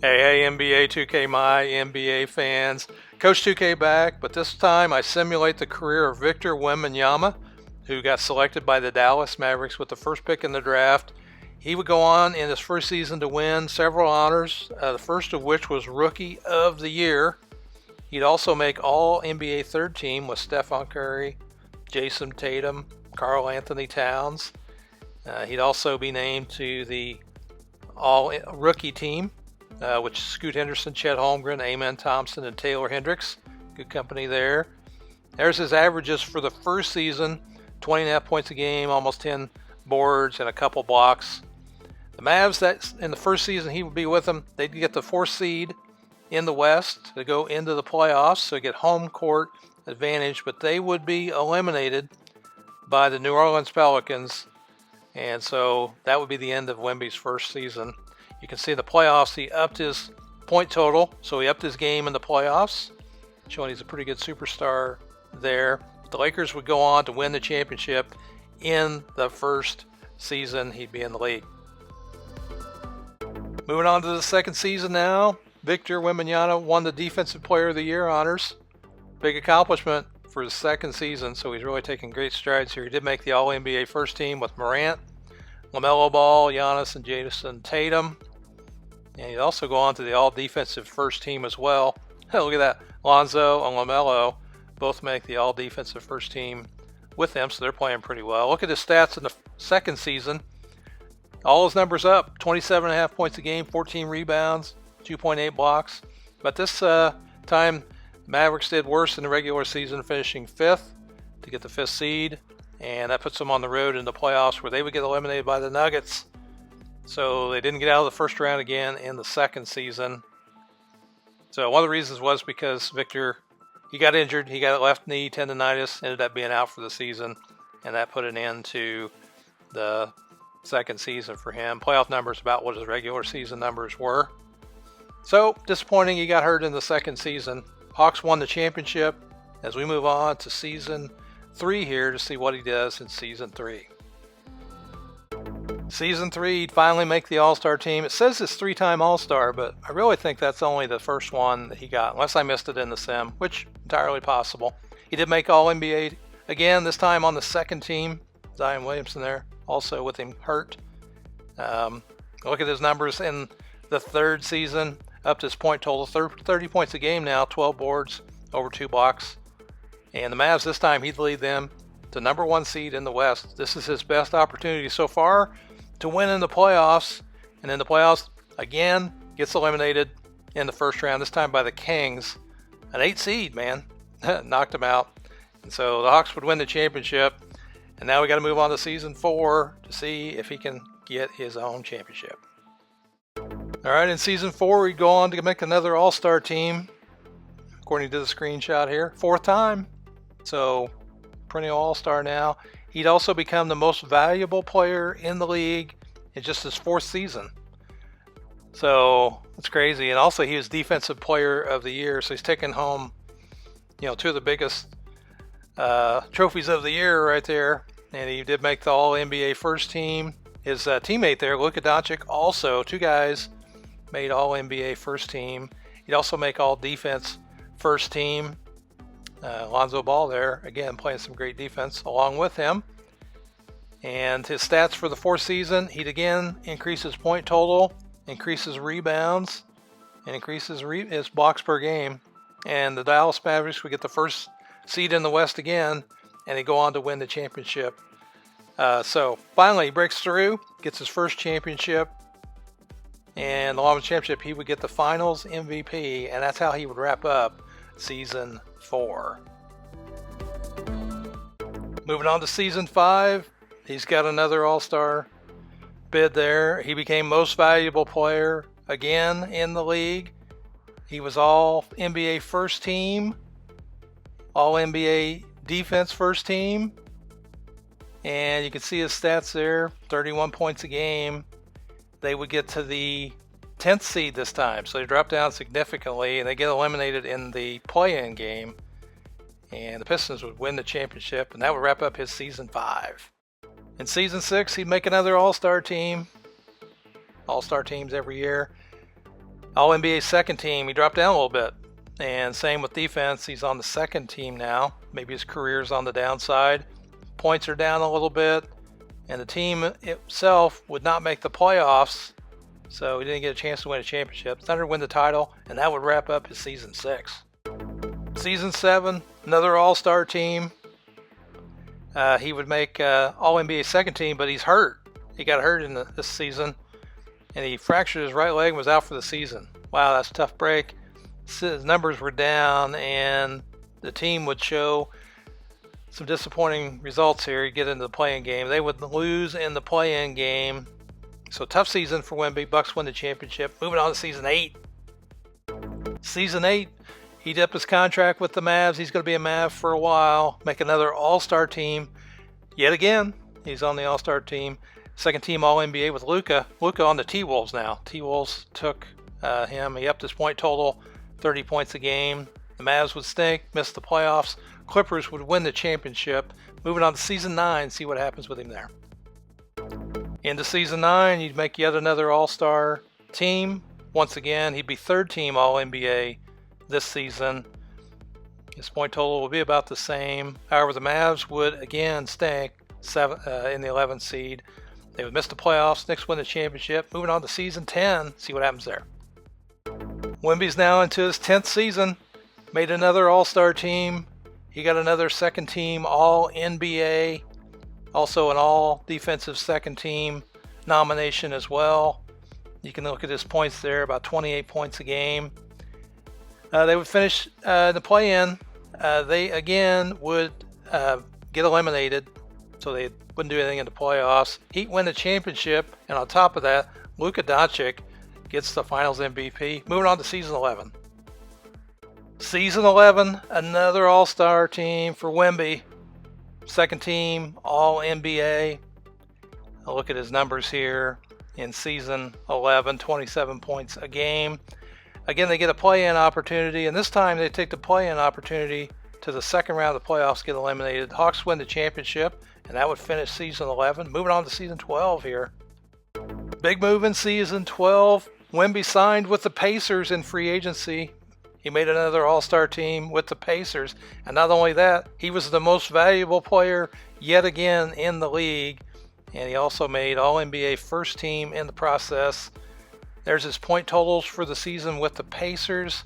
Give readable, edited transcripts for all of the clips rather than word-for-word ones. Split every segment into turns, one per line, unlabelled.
Hey, NBA2K MyNBA fans. Coach 2K back, but this time I simulate the career of Victor Wembanyama, who got selected by the Dallas Mavericks with the first pick in the draft. He would go on in his first season to win several honors, the first of which was Rookie of the Year. He'd also make All NBA third team with Stephen Curry, Jason Tatum, Karl Anthony Towns. He'd also be named to the All Rookie team, which is Scoot Henderson, Chet Holmgren, Amen Thompson, and Taylor Hendricks. Good company there. There's his averages for the first season: 20.5 points a game, almost 10 boards, and a couple blocks. The Mavs, that in the first season he would be with them, they'd get the 4th seed in the West to go into the playoffs, so get home court advantage, but they would be eliminated by the New Orleans Pelicans, and so that would be the end of Wemby's first season. You can see in the playoffs he upped his point total, so he upped his game in the playoffs, showing he's a pretty good superstar there. The Lakers would go on to win the championship in the first season he'd be in the league. Moving on to the second season now, Victor Wembanyama won the Defensive Player of the Year honors. Big accomplishment for his second season, so he's really taking great strides here. He did make the All-NBA first team with Morant, LaMelo Ball, Giannis, and Jason Tatum. And he'd also go on to the All-Defensive first team as well. Look at that. Lonzo and LaMelo both make the All-Defensive first team with them, so they're playing pretty well. Look at his stats in the second season. All his numbers up. 27.5 points a game, 14 rebounds, 2.8 blocks. But this time, Mavericks did worse in the regular season, finishing 5th to get the 5th seed. And that puts them on the road in the playoffs where they would get eliminated by the Nuggets. So they didn't get out of the first round again in the second season. So one of the reasons was because Victor, he got injured. He got a left knee tendonitis, ended up being out for the season. And that put an end to the second season for him. Playoff numbers about what his regular season numbers were. So disappointing he got hurt in the second season. Hawks won the championship. As we move on to season 3 here to see what he does in season 3. Season 3, he'd finally make the All-Star team. It says it's 3-time All-Star, but I really think that's only the first one that he got, unless I missed it in the sim, which entirely possible. He did make All-NBA again, this time on the second team. Zion Williamson there, also with him hurt. Look at his numbers in the third season. Upped his point total, 30 points a game now, 12 boards, over 2 blocks. And the Mavs this time, he'd lead them to number 1 seed in the West. This is his best opportunity so far to win in the playoffs. And in the playoffs, again, gets eliminated in the first round, this time by the Kings. An 8 seed, man. Knocked him out. And so the Hawks would win the championship. And now we got to move on to season 4 to see if he can get his own championship. All right, in season 4, we go on to make another All-Star team, according to the screenshot here. 4th time. So, perennial All-Star now. He'd also become the most valuable player in the league in just his 4th season. So, it's crazy. And also, he was Defensive Player of the Year, so he's taken home, 2 of the biggest trophies of the year right there. And he did make the All-NBA first team. His teammate there, Luka Doncic, also 2 guys made All-NBA first team. He'd also make All-Defense first team. Lonzo Ball there, again, playing some great defense along with him. And his stats for the 4th season, he'd again increase his point total, increase his rebounds, and increase his blocks per game. And the Dallas Mavericks would get the 1st seed in the West again, and he'd go on to win the championship. So finally, he breaks through, gets his first championship, and along with the championship, he would get the Finals MVP, and that's how he would wrap up season 4. Moving on to season 5, he's got another All-Star bid there. He became most valuable player again in the league. He was All-NBA first team, All-NBA defense first team, and you can see his stats there, 31 points a game. They would get to the 10th seed this time, so they drop down significantly, and they get eliminated in the play-in game. And the Pistons would win the championship, and that would wrap up his season 5. In season 6, he'd make another All-Star team. All-Star teams every year. All-NBA second team, he dropped down a little bit. And same with defense, he's on the second team now. Maybe his career's on the downside. Points are down a little bit. And the team itself would not make the playoffs, so he didn't get a chance to win a championship. Thunder win the title, and that would wrap up his season 6. Season 7, another all-star team. He would make All-NBA second team, but he's hurt. He got hurt in this season, and he fractured his right leg and was out for the season. Wow, that's a tough break. His numbers were down, and the team would show some disappointing results here. You get into the play-in game. They would lose in the play-in game. So tough season for Wemby. Bucks win the championship. Moving on to season 8. Season 8, he'd up his contract with the Mavs. He's going to be a Mav for a while. Make another all-star team. Yet again, he's on the all-star team. Second team All-NBA with Luka. Luka on the T-Wolves now. T-Wolves took him. He upped his point total, 30 points a game. The Mavs would stink, miss the playoffs. Clippers would win the championship. Moving on to season 9, see what happens with him there. Into season 9, you'd make yet another all-star team. Once again, he'd be third team All-NBA this season. His point total will be about the same. However, the Mavs would again stink in the 11th seed. They would miss the playoffs. Knicks win the championship. Moving on to season 10, see what happens there. Wemby's now into his 10th season. Made another all-star team. He got another second team All-NBA. Also an all-defensive second team nomination as well. You can look at his points there, about 28 points a game. They would finish the play-in. They again would get eliminated, so they wouldn't do anything in the playoffs. Heat win the championship, and on top of that, Luka Doncic gets the Finals MVP. Moving on to season 11. Season 11, another all-star team for Wemby. Second team All-NBA. I'll look at his numbers here. In season 11, 27 points a game. Again, they get a play-in opportunity, and this time they take the play-in opportunity to the second round of the playoffs, get eliminated. Hawks win the championship, and that would finish season 11. Moving on to season 12 here. Big move in season 12. Wemby signed with the Pacers in free agency. He made another all-star team with the Pacers, and not only that, he was the most valuable player yet again in the league. And he also made All-NBA first team in the process. There's his point totals for the season with the Pacers.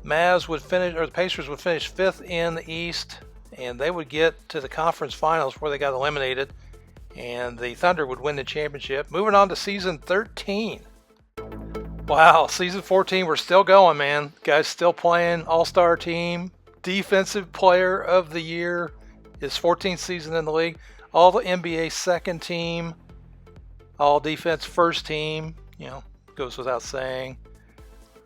The Pacers would finish 5th in the East, and they would get to the conference finals where they got eliminated, and the Thunder would win the championship. Moving on to season 13. Wow, season 14, we're still going, man. Guy's still playing, all-star team, defensive player of the year, his 14th season in the league. All the NBA second team, all defense first team, goes without saying.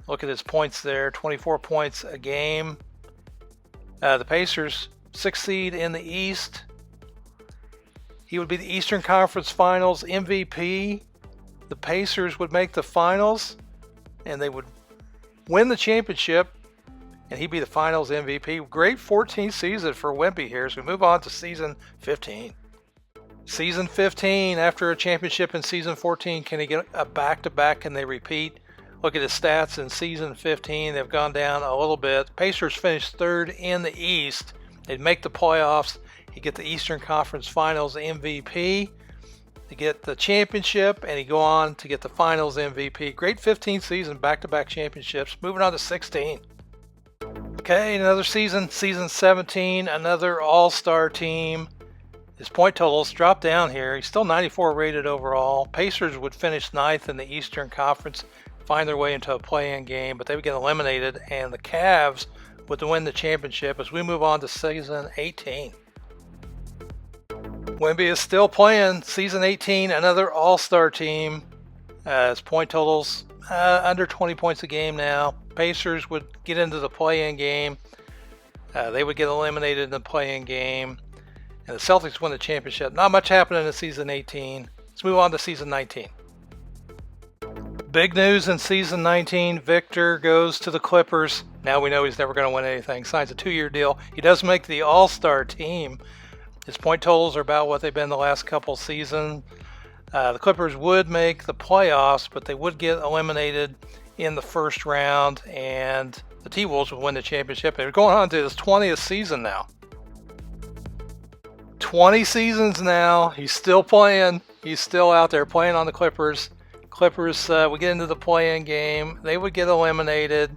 Look at his points there, 24 points a game. The Pacers, 6th seed in the East. He would be the Eastern Conference Finals MVP. The Pacers would make the finals, and they would win the championship, and he'd be the Finals MVP. Great 14th season for Wemby here, as we move on to season 15. Season 15, after a championship in season 14, can he get a back-to-back? Can they repeat? Look at his stats in season 15. They've gone down a little bit. Pacers finished 3rd in the East. They'd make the playoffs. He'd get the Eastern Conference Finals MVP. To get the championship, and he'd go on to get the Finals MVP. Great 15th season, back-to-back championships. Moving on to 16. Okay, another season. Season 17, another all-star team. His point totals dropped down here. He's still 94 rated overall. Pacers would finish 9th in the Eastern Conference, find their way into a play-in game, but they would get eliminated, and the Cavs would win the championship as we move on to season 18. Wemby is still playing. Season 18, another all-star team. His point totals under 20 points a game now. Pacers would get into the play-in game. They would get eliminated in the play-in game. And the Celtics win the championship. Not much happening in season 18. Let's move on to season 19. Big news in season 19. Victor goes to the Clippers. Now we know he's never going to win anything. Signs a 2-year deal. He does make the all-star team. His point totals are about what they've been the last couple seasons. The Clippers would make the playoffs, but they would get eliminated in the first round, and the T-Wolves would win the championship. They're going on to his 20th season now. 20 seasons now. He's still playing. He's still out there playing on the Clippers. Clippers would get into the play-in game. They would get eliminated.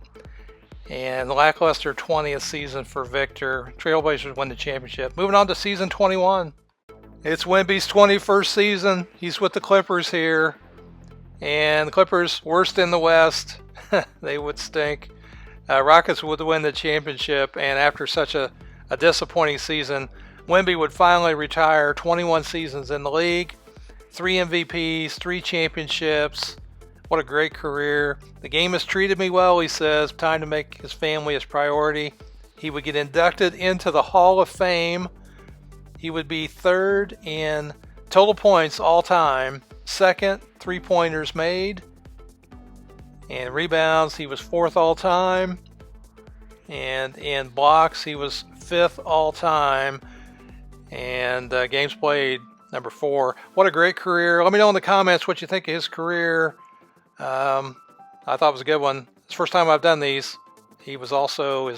And lackluster 20th season for Victor. Trailblazers win the championship. Moving on to season 21. It's Wemby's 21st season. He's with the Clippers here. And the Clippers, worst in the West. They would stink. Rockets would win the championship. And after such a disappointing season, Wemby would finally retire. 21 seasons in the league. 3 MVPs, 3 championships. What a great career. The game has treated me well, he says. Time to make his family his priority. He would get inducted into the Hall of Fame. He would be 3rd in total points all time. 2nd, 3-pointers made. And rebounds, he was 4th all time. And in blocks, he was 5th all time. And games played, number 4. What a great career. Let me know in the comments what you think of his career. I thought it was a good one. It's the first time I've done these. His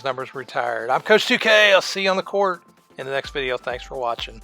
numbers retired. I'm Coach 2K. I'll see you on the court in the next video. Thanks for watching.